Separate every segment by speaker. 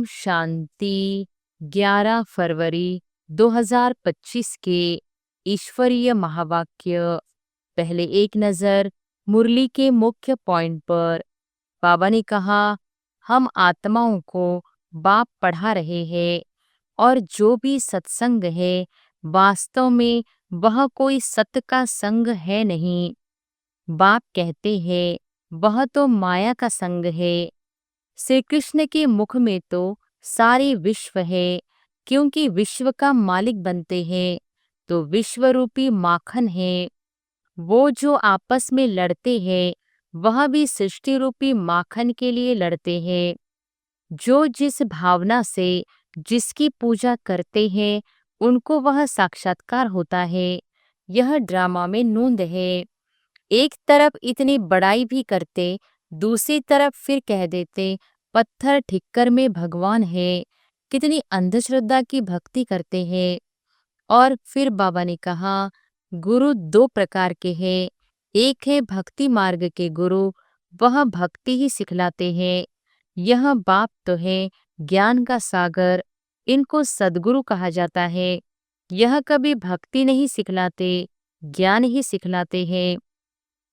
Speaker 1: ओम शांति। 11 फरवरी 2025 के ईश्वरीय महावाक्य। पहले एक नजर मुरली के मुख्य पॉइंट पर। बाबा ने कहा, हम आत्माओं को बाप पढ़ा रहे हैं और जो भी सत्संग है वास्तव में वह कोई सत्य का संग है नहीं। बाप कहते हैं वह तो माया का संग है। श्री कृष्ण के मुख में तो सारे विश्व है, क्योंकि विश्व का मालिक बनते हैं तो विश्व रूपी माखन है। वो जो आपस में लड़ते हैं वह भी सृष्टि रूपी माखन के लिए लड़ते हैं। जो जिस भावना से जिसकी पूजा करते हैं उनको वह साक्षात्कार होता है। यह ड्रामा में नूंद है। एक तरफ इतनी बड़ाई भी करते, दूसरी तरफ फिर कह देते पत्थर ठिक्कर में भगवान है। कितनी अंधश्रद्धा की भक्ति करते हैं। और फिर बाबा ने कहा, गुरु दो प्रकार के हैं। एक है भक्ति मार्ग के गुरु, वह भक्ति ही सिखलाते हैं। यह बाप तो है ज्ञान का सागर, इनको सद्गुरु कहा जाता है। यह कभी भक्ति नहीं सिखलाते, ज्ञान ही सिखलाते हैं।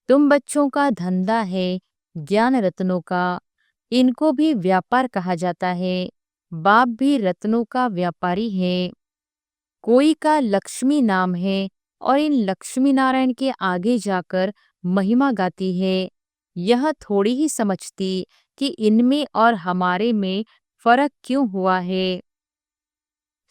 Speaker 1: तुम बच्चों का धंधा है ज्ञान रत्नों का, इनको भी व्यापार कहा जाता है। बाप भी रत्नों का व्यापारी है। कोई का लक्ष्मी नाम है और इन लक्ष्मी नारायण के आगे जाकर महिमा गाती है। यह थोड़ी ही समझती कि इनमें और हमारे में फर्क क्यों हुआ है।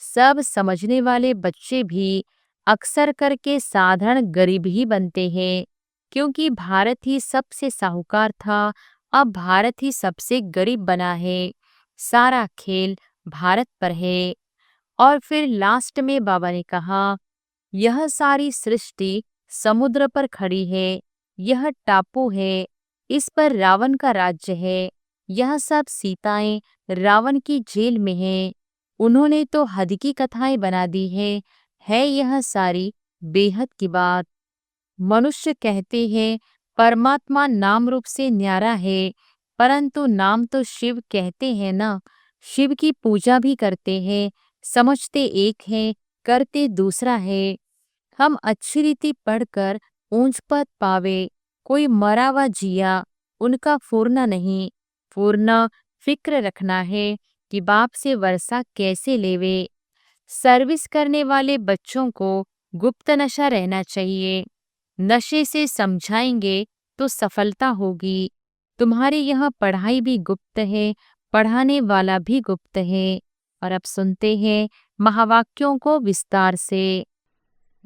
Speaker 1: सब समझने वाले बच्चे भी अक्सर करके साधारण गरीब ही बनते हैं, क्योंकि भारत ही सबसे साहूकार था, अब भारत ही सबसे गरीब बना है। सारा खेल भारत पर है। और फिर लास्ट में बाबा ने कहा, यह सारी सृष्टि समुद्र पर खड़ी है, यह टापू है, इस पर रावण का राज्य है। यह सब सीताएं रावण की जेल में हैं। उन्होंने तो हद की कथाएं बना दी है यह सारी बेहद की बात। मनुष्य कहते हैं परमात्मा नाम रूप से न्यारा है, परंतु नाम तो शिव कहते हैं ना। शिव की पूजा भी करते हैं, समझते एक है, करते दूसरा है। हम अच्छी रीति पढ़कर ऊंच पद पावे, कोई मरा व जिया उनका फूरना नहीं। फूरना फिक्र रखना है कि बाप से वर्षा कैसे लेवे। सर्विस करने वाले बच्चों को गुप्त नशा रहना चाहिए। नशे से समझाएंगे तो सफलता होगी। तुम्हारी यह पढ़ाई भी गुप्त है, पढ़ाने वाला भी गुप्त है। और अब सुनते हैं महावाक्यों को विस्तार से।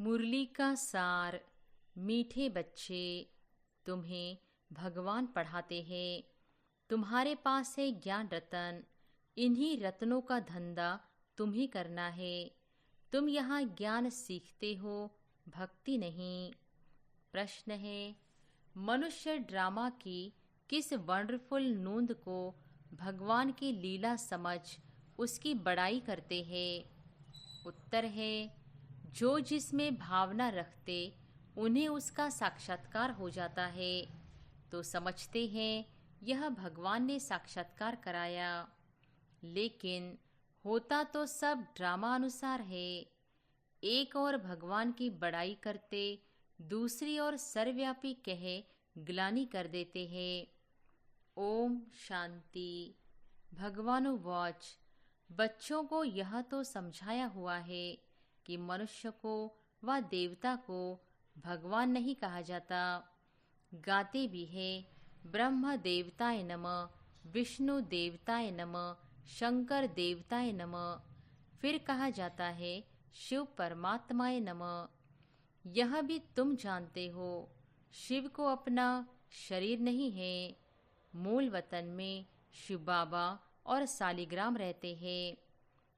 Speaker 1: मुरली का सार। मीठे बच्चे, तुम्हें भगवान पढ़ाते हैं। तुम्हारे पास है ज्ञान रतन, इन्हीं रत्नों का धंधा तुम्हें करना है। तुम यहाँ ज्ञान सीखते हो, भक्ति नहीं। प्रश्न है, मनुष्य ड्रामा की किस वंडरफुल नूंद को भगवान की लीला समझ उसकी बड़ाई करते हैं? उत्तर है, जो जिसमें भावना रखते उन्हें उसका साक्षात्कार हो जाता है। तो समझते हैं यह भगवान ने साक्षात्कार कराया, लेकिन होता तो सब ड्रामा अनुसार है। एक और भगवान की बड़ाई करते, दूसरी ओर सर्वव्यापी कहे ग्लानि कर देते हैं। ओम शांति। भगवानु वॉच। बच्चों को यह तो समझाया हुआ है कि मनुष्य को व देवता को भगवान नहीं कहा जाता। गाते भी है, ब्रह्म देवताय नमः, विष्णु देवताय नमः, शंकर देवताय नमः। फिर कहा जाता है शिव परमात्माय नमः। यह भी तुम जानते हो, शिव को अपना शरीर नहीं है। मूल वतन में शिव बाबा और सालिग्राम रहते हैं।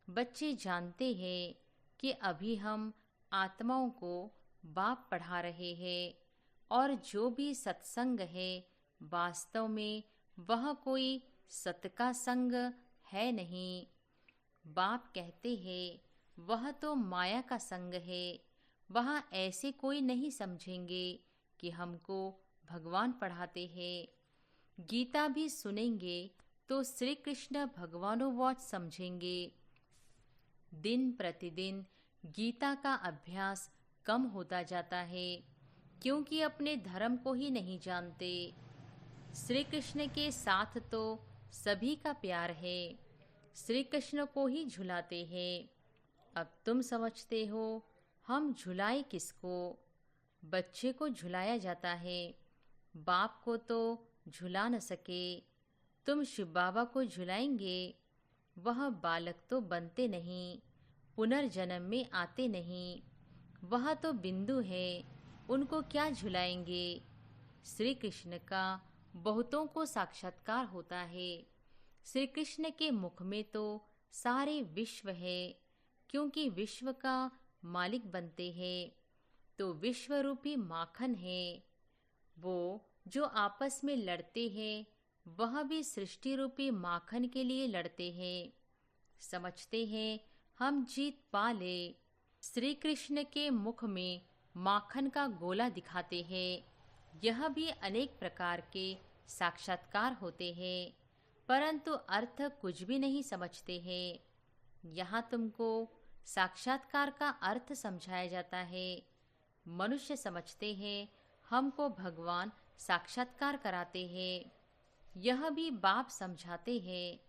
Speaker 1: बच्चे जानते हैं कि अभी हम आत्माओं को बाप पढ़ा रहे हैं, और जो भी सत्संग है वास्तव में वह कोई सत का संग है नहीं। बाप कहते हैं वह तो माया का संग है। वहाँ ऐसे कोई नहीं समझेंगे कि हमको भगवान पढ़ाते हैं। गीता भी सुनेंगे तो श्री कृष्ण भगवानुवाच समझेंगे। दिन प्रतिदिन गीता का अभ्यास कम होता जाता है, क्योंकि अपने धर्म को ही नहीं जानते। श्री कृष्ण के साथ तो सभी का प्यार है, श्री कृष्ण को ही झुलाते हैं। अब तुम समझते हो हम झुलाए किसको? बच्चे को झुलाया जाता है, बाप को तो झुला न सके। तुम शिव बाबा को झुलाएंगे, वह बालक तो बनते नहीं, पुनर्जन्म में आते नहीं। वह तो बिंदु है, उनको क्या झुलाएंगे? श्री कृष्ण का बहुतों को साक्षात्कार होता है। श्री कृष्ण के मुख में तो सारे विश्व है, क्योंकि विश्व का मालिक बनते हैं। तो विश्व रूपी माखन है। वो जो आपस में लड़ते हैं, वह भी सृष्टि रूपी माखन के लिए लड़ते हैं। समझते हैं हम जीत पा ले। श्री कृष्ण के मुख में माखन का गोला दिखाते हैं। यह भी अनेक प्रकार के साक्षात्कार होते हैं, परंतु अर्थ कुछ भी नहीं समझते हैं। यहाँ तुमको साक्षात्कार का अर्थ समझाया जाता है। मनुष्य समझते हैं हमको भगवान साक्षात्कार कराते हैं। यह भी बाप समझाते हैं।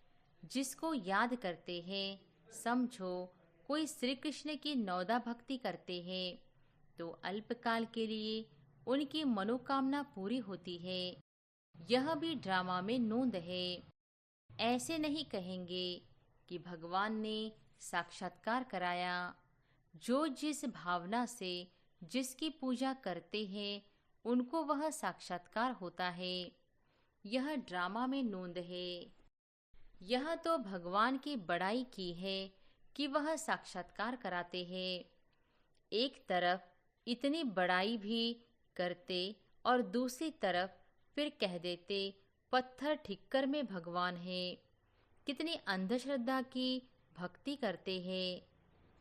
Speaker 1: जिसको याद करते हैं, समझो कोई श्री कृष्ण की नौदा भक्ति करते हैं, तो अल्पकाल के लिए उनकी मनोकामना पूरी होती है। यह भी ड्रामा में नोंद है। ऐसे नहीं कहेंगे कि भगवान ने साक्षात्कार कराया। जो जिस भावना से जिसकी पूजा करते हैं, उनको वह साक्षात्कार होता है। यह ड्रामा में नोंद है। यह तो भगवान की बड़ाई की है कि वह साक्षात्कार कराते हैं। एक तरफ इतनी बड़ाई भी करते और दूसरी तरफ फिर कह देते पत्थर ठिक्कर में भगवान है। कितनी अंधश्रद्धा की भक्ति करते हैं।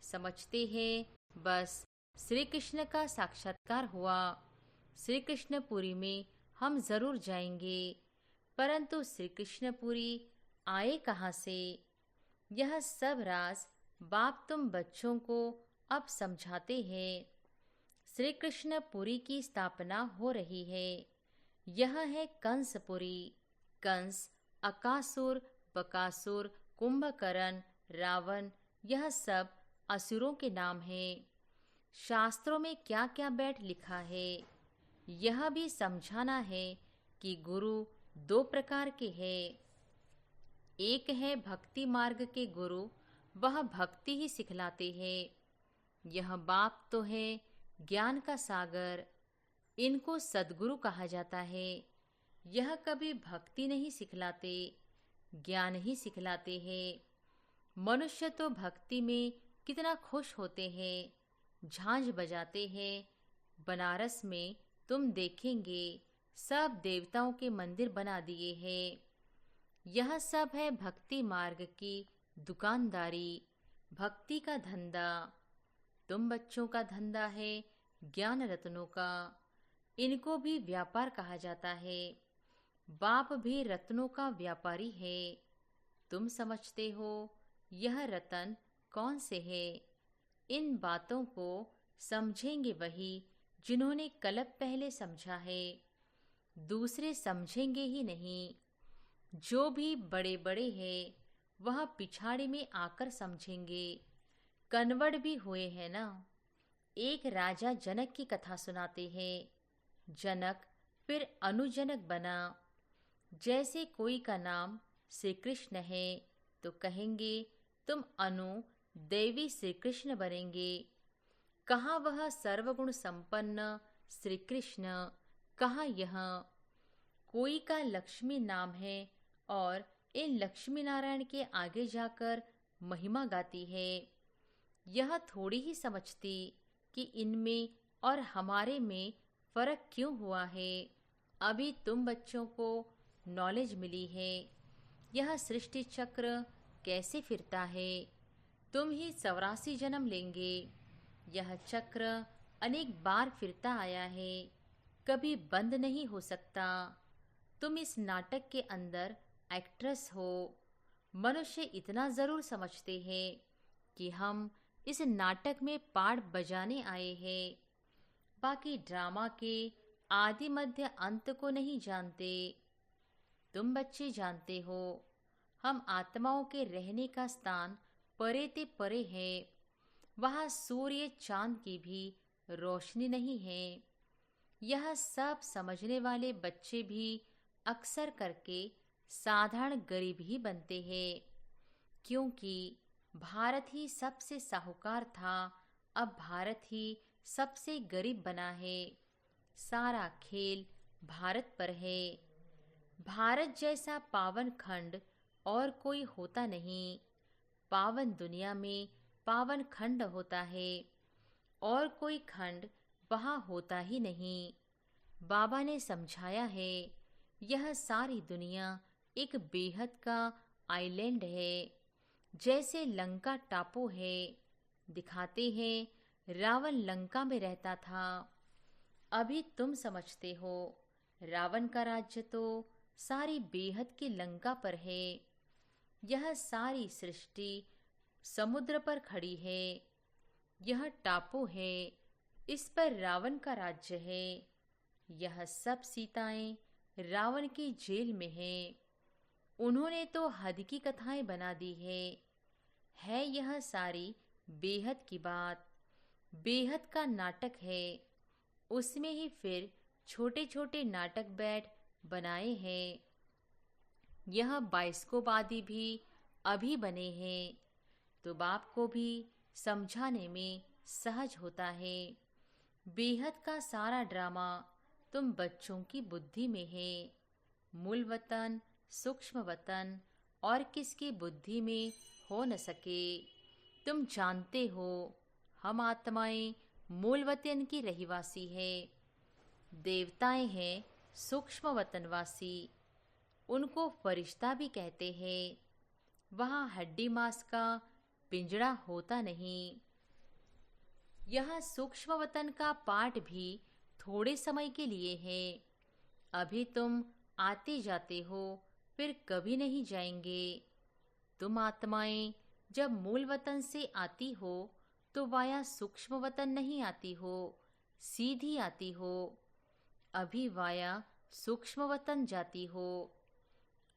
Speaker 1: समझते हैं बस श्री कृष्ण का साक्षात्कार हुआ, श्री कृष्णपुरी में हम जरूर जाएंगे। परंतु श्री कृष्णपुरी आए कहाँ से? यह सब राज बाप तुम बच्चों को अब समझाते हैं। श्री कृष्णपुरी की स्थापना हो रही है। यह है कंसपुरी। कंस, अकासुर, बकासुर, कुंभकर्ण, रावण, यह सब असुरों के नाम हैं। शास्त्रों में क्या क्या बैठ लिखा है, यह भी समझाना है कि गुरु दो प्रकार के हैं। एक है भक्ति मार्ग के गुरु, वह भक्ति ही सिखलाते हैं। यह बाप तो है ज्ञान का सागर, इनको सद्गुरु कहा जाता है। यह कभी भक्ति नहीं सिखलाते, ज्ञान ही सिखलाते हैं। मनुष्य तो भक्ति में कितना खुश होते हैं, झांझ बजाते हैं। बनारस में तुम देखेंगे सब देवताओं के मंदिर बना दिए हैं। यह सब है भक्ति मार्ग की दुकानदारी, भक्ति का धंधा। तुम बच्चों का धंधा है ज्ञान रत्नों का। इनको भी व्यापार कहा जाता है। बाप भी रत्नों का व्यापारी है। तुम समझते हो यह रतन कौन से है? इन बातों को समझेंगे वही जिन्होंने कल्प पहले समझा है, दूसरे समझेंगे ही नहीं। जो भी बड़े बड़े हैं वह पिछाड़ी में आकर समझेंगे। कन्वर्ट भी हुए हैं ना। एक राजा जनक की कथा सुनाते हैं। जनक फिर अनुजनक बना। जैसे कोई का नाम श्री कृष्ण है तो कहेंगे तुम अनु देवी श्री कृष्ण बनेंगे। कहाँ वह सर्वगुण संपन्न श्री कृष्ण, कहाँ यह? कोई का लक्ष्मी नाम है और इन लक्ष्मी नारायण के आगे जाकर महिमा गाती है। यह थोड़ी ही समझती कि इनमें और हमारे में फर्क क्यों हुआ है। अभी तुम बच्चों को नॉलेज मिली है यह सृष्टि चक्र कैसे फिरता है। तुम ही 84 जन्म लेंगे। यह चक्र अनेक बार फिरता आया है, कभी बंद नहीं हो सकता। तुम इस नाटक के अंदर एक्ट्रेस हो। मनुष्य इतना जरूर समझते हैं कि हम इस नाटक में पार्ट बजाने आए हैं, बाकी ड्रामा के आदि मध्य अंत को नहीं जानते। तुम बच्चे जानते हो, हम आत्माओं के रहने का स्थान परे ते परे है। वहाँ सूर्य चांद की भी रोशनी नहीं है। यह सब समझने वाले बच्चे भी अक्सर करके साधारण गरीब ही बनते हैं, क्योंकि भारत ही सबसे साहूकार था, अब भारत ही सबसे गरीब बना है। सारा खेल भारत पर है। भारत जैसा पावन खंड और कोई होता नहीं। पावन दुनिया में पावन खंड होता है, और कोई खंड वहाँ होता ही नहीं। बाबा ने समझाया है, यह सारी दुनिया एक बेहद का आइलैंड है, जैसे लंका टापू है। दिखाते हैं रावण लंका में रहता था। अभी तुम समझते हो, रावण का राज्य तो सारी बेहद की लंका पर है। यह सारी सृष्टि समुद्र पर खड़ी है। यह टापू है, इस पर रावण का राज्य है। यह सब सीताएं रावण की जेल में हैं। उन्होंने तो हद की कथाएं बना दी है यह सारी बेहद की बात। बेहद का नाटक है, उसमें ही फिर छोटे छोटे नाटक बैठ बनाए हैं। यह बाइस्कोप आदि भी अभी बने हैं, तो बाप को भी समझाने में सहज होता है। बेहद का सारा ड्रामा तुम बच्चों की बुद्धि में है। मूल वतन, सूक्ष्म वतन और किसकी बुद्धि में हो न सके। तुम जानते हो, हम आत्माएं मूल वतन की रहिवासी है। देवताएं हैं सूक्ष्म वतनवासी, उनको फरिश्ता भी कहते हैं। वहाँ हड्डी मांस का पिंजड़ा होता नहीं। यह सूक्ष्म वतन का पाठ भी थोड़े समय के लिए है। अभी तुम आते जाते हो, फिर कभी नहीं जाएंगे। तुम आत्माएं जब मूल वतन से आती हो तो वाया सूक्ष्म वतन नहीं आती हो, सीधी आती हो। अभी वाया सूक्ष्म वतन जाती हो।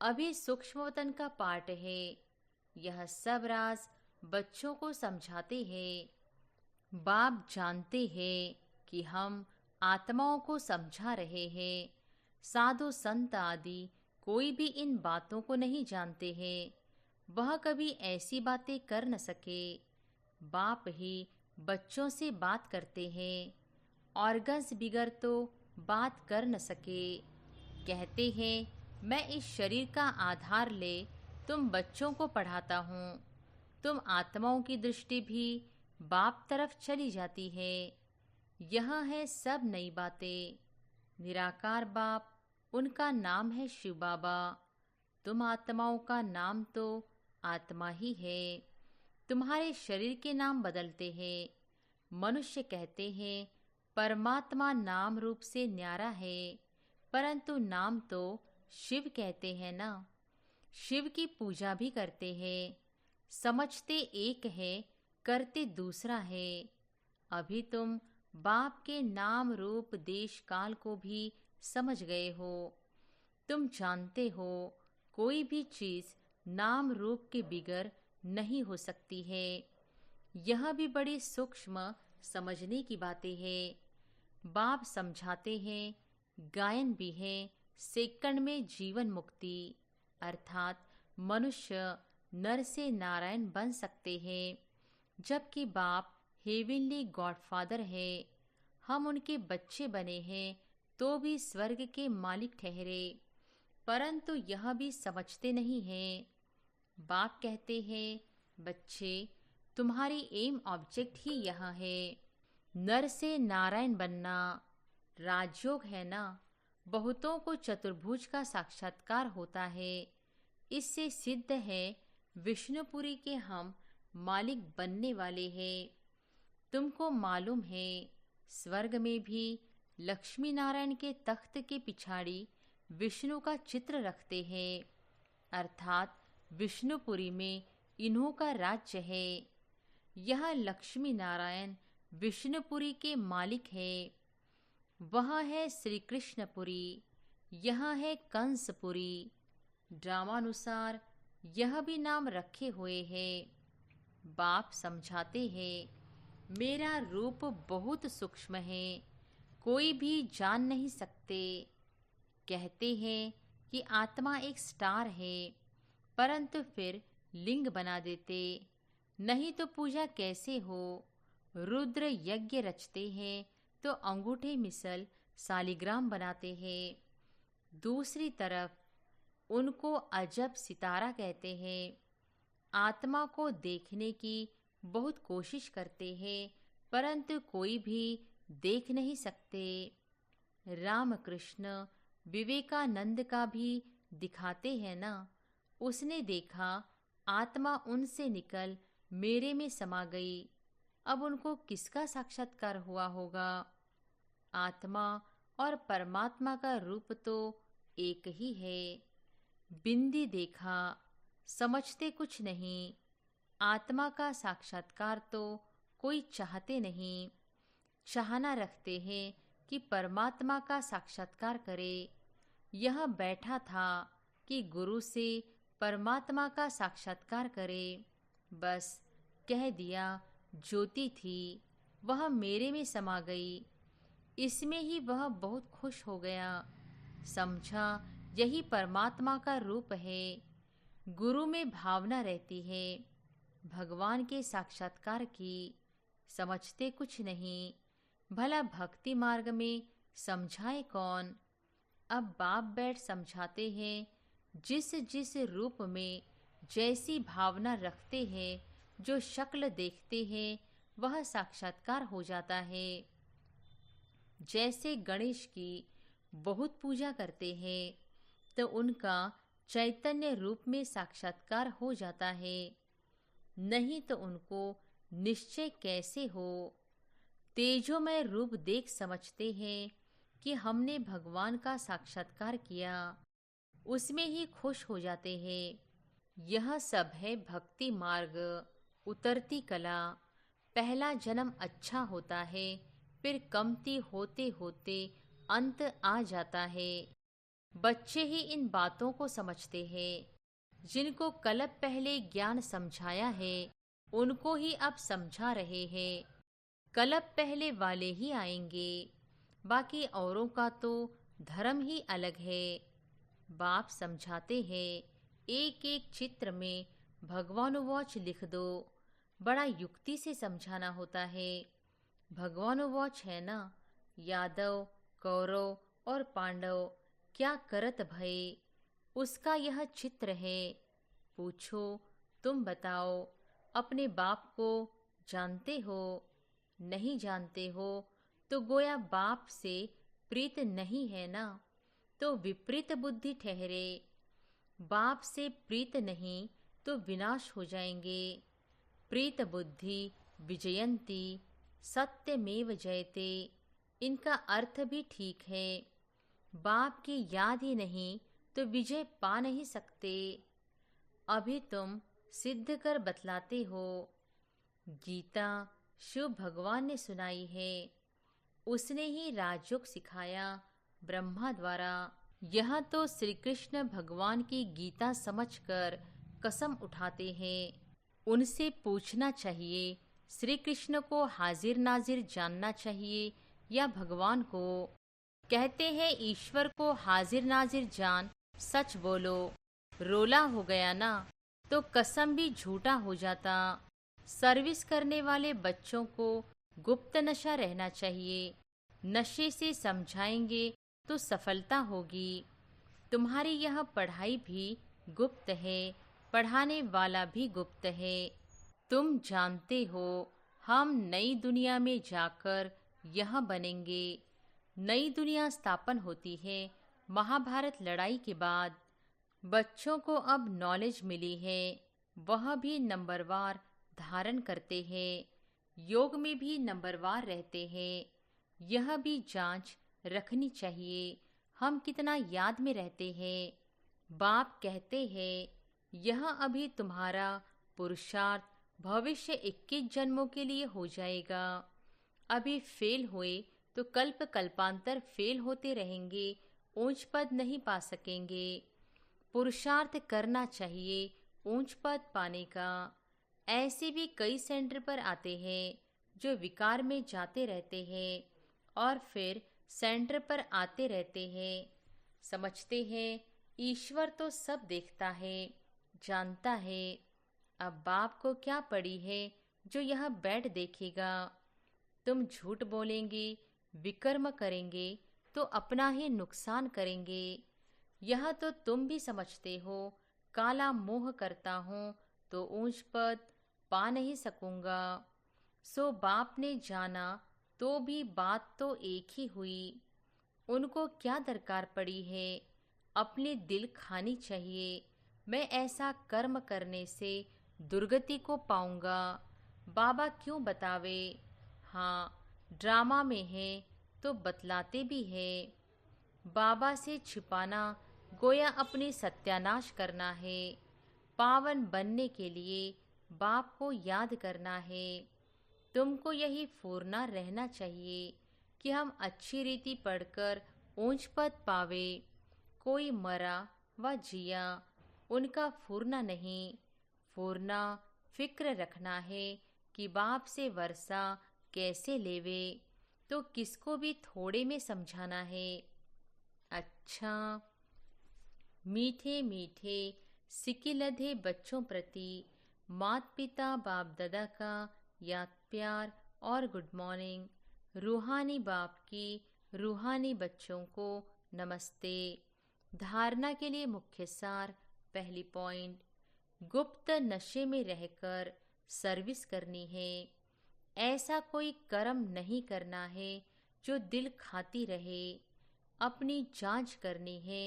Speaker 1: अभी सूक्ष्म वतन का पाठ है। यह सब राज बच्चों को समझाते हैं। बाप जानते हैं कि हम आत्माओं को समझा रहे हैं। साधु संत आदि कोई भी इन बातों को नहीं जानते हैं। वह कभी ऐसी बातें कर न सके। बाप ही बच्चों से बात करते हैं। ऑर्गन्स बिगर तो बात कर न सके। कहते हैं, मैं इस शरीर का आधार ले तुम बच्चों को पढ़ाता हूँ। तुम आत्माओं की दृष्टि भी बाप तरफ चली जाती है। यह है सब नई बातें। निराकार बाप, उनका नाम है शिव बाबा। तुम आत्माओं का नाम तो आत्मा ही है। तुम्हारे शरीर के नाम बदलते हैं। मनुष्य कहते हैं परमात्मा नाम रूप से न्यारा है, परंतु नाम तो शिव कहते हैं ना। शिव की पूजा भी करते हैं। समझते एक है, करते दूसरा है। अभी तुम बाप के नाम रूप देश काल को भी समझ गए हो। तुम जानते हो, कोई भी चीज नाम रूप के बिगर नहीं हो सकती है। यह भी बड़ी सूक्ष्म समझने की बातें हैं। बाप समझाते हैं, गायन भी है सेकंड में जीवन मुक्ति, अर्थात मनुष्य नर से नारायण बन सकते हैं। जबकि बाप हेवनली गॉडफादर है। हम उनके बच्चे बने हैं तो भी स्वर्ग के मालिक ठहरे, परंतु यह भी समझते नहीं हैं। बाप कहते हैं, बच्चे, तुम्हारी एम ऑब्जेक्ट ही यह है, नर से नारायण बनना। राजयोग है ना। बहुतों को चतुर्भुज का साक्षात्कार होता है। इससे सिद्ध है विष्णुपुरी के हम मालिक बनने वाले हैं। तुमको मालूम है, स्वर्ग में भी लक्ष्मी नारायण के तख्त के पिछाड़ी विष्णु का चित्र रखते हैं। अर्थात विष्णुपुरी में इन्हों का राज्य है। यह लक्ष्मी नारायण विष्णुपुरी के मालिक है। वह है श्री कृष्णपुरी, यह है कंसपुरी। ड्रामानुसार यह भी नाम रखे हुए हैं। बाप समझाते हैं, मेरा रूप बहुत सूक्ष्म है, कोई भी जान नहीं सकते। कहते हैं कि आत्मा एक स्टार है, परंतु फिर लिंग बना देते, नहीं तो पूजा कैसे हो। रुद्र यज्ञ रचते हैं तो अंगूठे मिसल सालिग्राम बनाते हैं। दूसरी तरफ उनको अजब सितारा कहते हैं। आत्मा को देखने की बहुत कोशिश करते हैं, परंतु कोई भी देख नहीं सकते। रामकृष्ण विवेकानंद का भी दिखाते हैं ना। उसने देखा आत्मा उनसे निकल मेरे में समा गई। अब उनको किसका साक्षात्कार हुआ होगा। आत्मा और परमात्मा का रूप तो एक ही है। बिंदी देखा, समझते कुछ नहीं। आत्मा का साक्षात्कार तो कोई चाहते नहीं, चाहना रखते हैं कि परमात्मा का साक्षात्कार करे। यह बैठा था कि गुरु से परमात्मा का साक्षात्कार करे। बस कह दिया, ज्योति थी, वह मेरे में समा गई। इसमें ही वह बहुत खुश हो गया। समझा यही परमात्मा का रूप है। गुरु में भावना रहती है, भगवान के साक्षात्कार की। समझते कुछ नहीं, भला भक्ति मार्ग में समझाए कौन। अब बाप बैठ समझाते हैं, जिस जिस रूप में जैसी भावना रखते हैं, जो शक्ल देखते हैं, वह साक्षात्कार हो जाता है। जैसे गणेश की बहुत पूजा करते हैं तो उनका चैतन्य रूप में साक्षात्कार हो जाता है, नहीं तो उनको निश्चय कैसे हो। तेजोमय रूप देख समझते हैं कि हमने भगवान का साक्षात्कार किया, उसमें ही खुश हो जाते हैं। यह सब है भक्ति मार्ग, उतरती कला। पहला जन्म अच्छा होता है, फिर कमती होते होते अंत आ जाता है। बच्चे ही इन बातों को समझते हैं। जिनको कल्प पहले ज्ञान समझाया है, उनको ही अब समझा रहे हैं। कल्प पहले वाले ही आएंगे, बाकी औरों का तो धर्म ही अलग है। बाप समझाते हैं, एक एक चित्र में भगवानुवाच लिख दो। बड़ा युक्ति से समझाना होता है। भगवानुवाच है ना, यादव कौरव और पांडव क्या करत भये, उसका यह चित्र है। पूछो, तुम बताओ, अपने बाप को जानते हो? नहीं जानते हो तो गोया बाप से प्रीत नहीं है ना, तो विपरीत बुद्धि ठहरे। बाप से प्रीत नहीं तो विनाश हो जाएंगे। प्रीत बुद्धि विजयंती, सत्यमेव जयते। इनका अर्थ भी ठीक है। बाप की याद ही नहीं तो विजय पा नहीं सकते। अभी तुम सिद्ध कर बतलाते हो। गीता शिव भगवान ने सुनाई है, उसने ही राजयोग सिखाया ब्रह्मा द्वारा। यह तो श्री कृष्ण भगवान की गीता समझकर कसम उठाते हैं। उनसे पूछना चाहिए, श्री कृष्ण को हाजिर नाजिर जानना चाहिए या भगवान को। कहते हैं ईश्वर को हाजिर नाजिर जान, सच बोलो। रोला हो गया ना तो कसम भी झूठा हो जाता। सर्विस करने वाले बच्चों को गुप्त नशा रहना चाहिए। नशे से समझाएंगे तो सफलता होगी। तुम्हारी यह पढ़ाई भी गुप्त है, पढ़ाने वाला भी गुप्त है। तुम जानते हो हम नई दुनिया में जाकर यह बनेंगे। नई दुनिया स्थापन होती है महाभारत लड़ाई के बाद। बच्चों को अब नॉलेज मिली है, वह भी नंबरवार धारण करते हैं। योग में भी नंबरवार रहते हैं। यह भी जांच रखनी चाहिए, हम कितना याद में रहते हैं। बाप कहते हैं, यह अभी तुम्हारा पुरुषार्थ भविष्य 21 जन्मों के लिए हो जाएगा। अभी फेल हुए तो कल्प कल्पांतर फेल होते रहेंगे, ऊंच पद नहीं पा सकेंगे। पुरुषार्थ करना चाहिए ऊंच पद पाने का। ऐसे भी कई सेंटर पर आते हैं जो विकार में जाते रहते हैं और फिर सेंटर पर आते रहते हैं। समझते हैं ईश्वर तो सब देखता है, जानता है। अब बाप को क्या पड़ी है जो यह बैठ देखेगा। तुम झूठ बोलेंगे, विकर्म करेंगे तो अपना ही नुकसान करेंगे। यह तो तुम भी समझते हो, काला मोह करता हूँ तो ऊंच पद पा नहीं सकूंगा। सो बाप ने जाना तो भी बात तो एक ही हुई। उनको क्या दरकार पड़ी है, अपने दिल खानी चाहिए। मैं ऐसा कर्म करने से दुर्गति को पाऊंगा। बाबा क्यों बतावे। हाँ, ड्रामा में है तो बतलाते भी है। बाबा से छिपाना गोया अपनी सत्यानाश करना है। पावन बनने के लिए बाप को याद करना है। तुमको यही फूरना रहना चाहिए कि हम अच्छी रीति पढ़कर ऊंच पद पावे। कोई मरा व जिया, उनका फूरना नहीं। फूरना फिक्र रखना है कि बाप से वर्षा कैसे लेवे, तो किसको भी थोड़े में समझाना है। अच्छा, मीठे मीठे सिकिलधे बच्चों प्रति माता पिता बाप दादा का याद प्यार और गुड मॉर्निंग। रूहानी बाप की रूहानी बच्चों को नमस्ते। धारणा के लिए मुख्य सार। पहली पॉइंट, गुप्त नशे में रहकर सर्विस करनी है। ऐसा कोई कर्म नहीं करना है जो दिल खाती रहे। अपनी जांच करनी है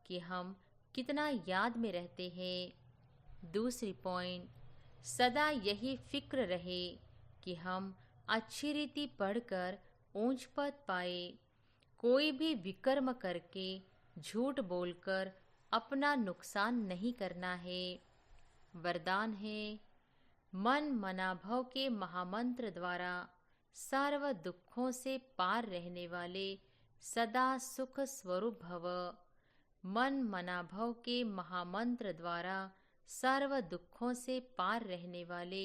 Speaker 1: कि हम कितना याद में रहते हैं। दूसरी पॉइंट, सदा यही फिक्र रहे कि हम अच्छी रीति पढ़कर ऊंच पद पाए। कोई भी विकर्म करके झूठ बोलकर अपना नुकसान नहीं करना है। वरदान है, मन मनाभव के महामंत्र द्वारा सर्व दुखों से पार रहने वाले सदा सुख स्वरूप भव। मन मनाभव के महामंत्र द्वारा सर्व दुखों से पार रहने वाले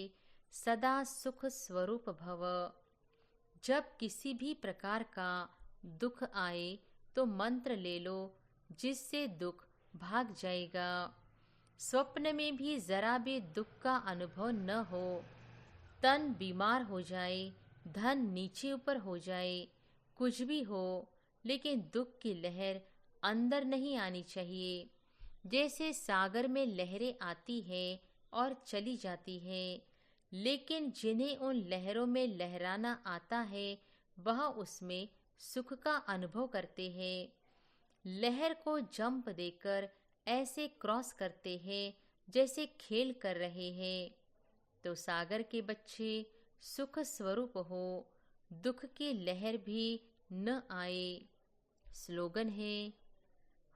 Speaker 1: सदा सुख स्वरूप भव। जब किसी भी प्रकार का दुख आए तो मंत्र ले लो, जिससे दुख भाग जाएगा। स्वप्न में भी जरा भी दुख का अनुभव न हो। तन बीमार हो जाए, धन नीचे ऊपर हो जाए, कुछ भी हो, लेकिन दुख की लहर अंदर नहीं आनी चाहिए। जैसे सागर में लहरें आती है और चली जाती है, लेकिन जिन्हें उन लहरों में लहराना आता है वह उसमें सुख का अनुभव करते हैं। लहर को जंप देकर ऐसे क्रॉस करते हैं जैसे खेल कर रहे हैं। तो सागर के बच्चे सुख स्वरूप हो, दुख की लहर भी न आए। स्लोगन है,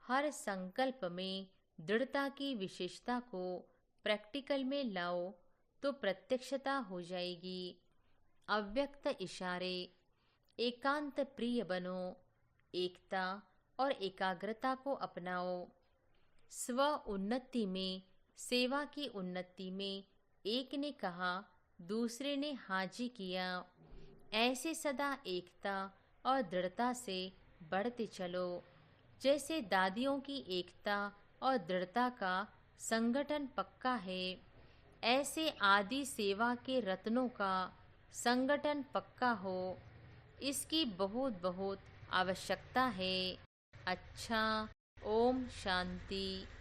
Speaker 1: हर संकल्प में दृढ़ता की विशेषता को प्रैक्टिकल में लाओ तो प्रत्यक्षता हो जाएगी। अव्यक्त इशारे, एकांत प्रिय बनो, एकता और एकाग्रता को अपनाओ। स्व उन्नति में, सेवा की उन्नति में एक ने कहा, दूसरे ने हाजी किया। ऐसे सदा एकता और दृढ़ता से बढ़ते चलो। जैसे दादियों की एकता और दृढ़ता का संगठन पक्का है, ऐसे आदि सेवा के रत्नों का संगठन पक्का हो। इसकी बहुत बहुत आवश्यकता है। अच्छा, ओम शांति।